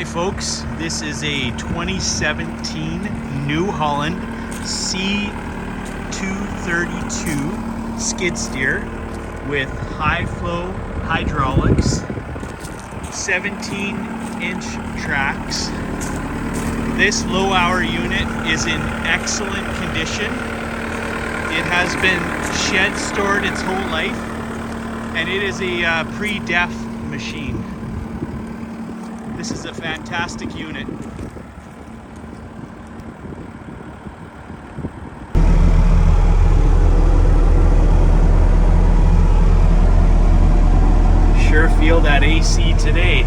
Hi folks, this is a 2017 New Holland C232 skid steer with high flow hydraulics, 17-inch tracks. This low hour unit is in excellent condition. It has been shed stored its whole life, and it is a pre-def machine. This is a fantastic unit. Sure feel that AC today.